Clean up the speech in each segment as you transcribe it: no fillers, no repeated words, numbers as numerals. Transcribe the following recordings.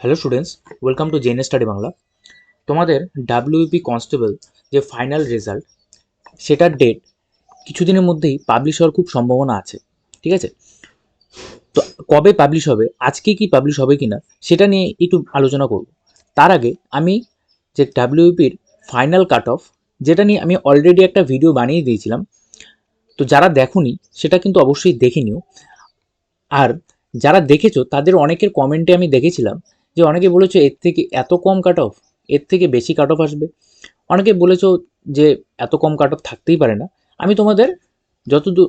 Hello students, welcome to gen study Bangla. তোমাদের WP constable যে final result, সেটার date কিছুদিনের মধ্যেই পাবলিশ হওয়ার খুব সম্ভাবনা আছে। ঠিক আছে, তো কবে পাবলিশ হবে, আজকে কি পাবলিশ হবে কি না সেটা নিয়ে একটু আলোচনা করব। তার আগে আমি যে ডাব্লিউপির ফাইনাল কাট অফ, যেটা নিয়ে আমি অলরেডি একটা ভিডিও বানিয়ে দিয়েছিলাম, তো যারা দেখোনি সেটা কিন্তু অবশ্যই দেখে নিও। আর যারা দেখেছো তাদের অনেকের কমেন্টে আমি দেখেছিলাম যে অনেকে বলেছো এর থেকে এত কম কাট অফ, এর থেকে বেশি কাট অফ আসবে। অনেকে বলেছো যে এত কম কাট অফ থাকতেই পারে না। আমি তোমাদের যতদূর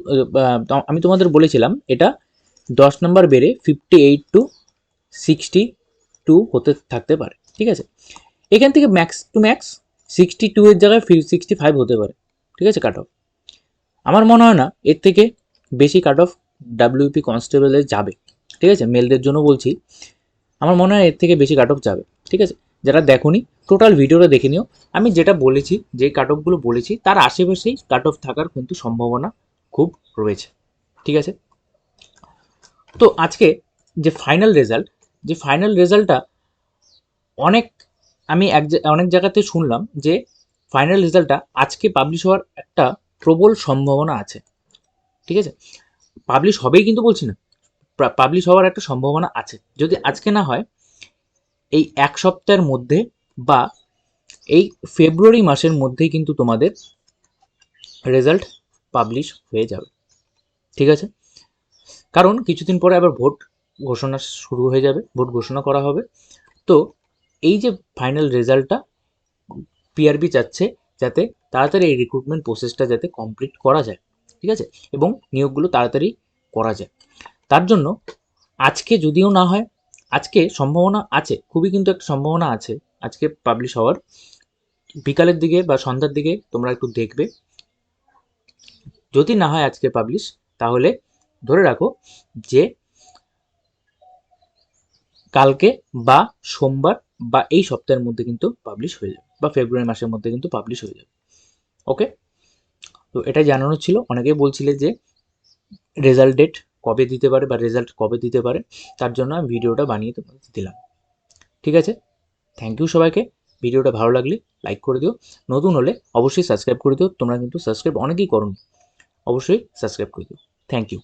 আমি তোমাদের বলেছিলাম এটা 10 নম্বর বেড়ে 58 টু 62 হতে থাকতে পারে। ঠিক আছে, এখান থেকে ম্যাক্স টু ম্যাক্স 62 এর জায়গায় 65 হতে পারে। ঠিক আছে, কাট অফ আমার মনে হয় না এর থেকে বেশি কাট অফ ডাব্লিউপি কনস্টেবলে যাবে। ঠিক আছে, মেলদের জন্য বলছি, আমার মনে হয় এর থেকে বেশি কাট অফ যাবে। ঠিক আছে, যারা দেখোনি টোটাল ভিডিওটা দেখে নিও। আমি যেটা বলেছি, যে কাট অফগুলো বলেছি তার আশেপাশেই কাট অফ থাকার কিন্তু সম্ভাবনা খুব রয়েছে। ঠিক আছে, তো আজকে যে ফাইনাল রেজাল্ট, যে ফাইনাল রেজাল্টটা অনেক, আমি অনেক জায়গাতে শুনলাম যে ফাইনাল রেজাল্টটা আজকে পাবলিশ হওয়ার একটা প্রবল সম্ভাবনা আছে। ঠিক আছে, পাবলিশ হবেই কিন্তু বলছি না, পাবলিশ হওয়ার একটা সম্ভাবনা আছে। যদি আজকে না হয়, এই এক সপ্তাহের মধ্যে বা এই ফেব্রুয়ারি মাসের মধ্যেই কিন্তু তোমাদের রেজাল্ট পাবলিশ হয়ে যাবে। ঠিক আছে, কারণ কিছুদিন পরে আবার ভোট ঘোষণা শুরু হয়ে যাবে, ভোট ঘোষণা করা হবে। তো এই যে ফাইনাল রেজাল্টটা, পিআরবি চাচ্ছে যাতে তাড়াতাড়ি এই রিক্রুটমেন্ট প্রসেসটা যাতে কমপ্লিট করা যায়। ঠিক আছে, এবং নিয়োগগুলো তাড়াতাড়ি করা যায়। তার জন্য আজকে যদিও না হয়, আজকে সম্ভাবনা আছে, খুবই কিন্তু একটা সম্ভাবনা আছে আজকে পাবলিশ হওয়ার। বিকালের দিকে বা সন্ধ্যার দিকে তোমরা একটু দেখবে। যদি না হয় আজকে পাবলিশ, তাহলে ধরে রাখো যে কালকে বা সোমবার বা এই সপ্তাহের মধ্যে কিন্তু পাবলিশ হয়ে যাবে, বা ফেব্রুয়ারি মাসের মধ্যে কিন্তু পাবলিশ হয়ে যাবে। ওকে, তো এটাই জানানো ছিল। অনেকেই বলছিলে যে রেজাল্ট ডেট কবে দিতে পারে বা রেজাল্ট কবে দিতে পারে, তার জন্য আমি ভিডিওটা বানিয়ে তোমাদের দিলাম। ঠিক আছে, থ্যাংক ইউ সবাইকে। ভিডিওটা ভালো লাগলে লাইক করে দিও, নতুন হলে অবশ্যই সাবস্ক্রাইব করে দিও। তোমরা কিন্তু সাবস্ক্রাইব অনেকেই করো, অবশ্যই সাবস্ক্রাইব করে দিও। Thank you.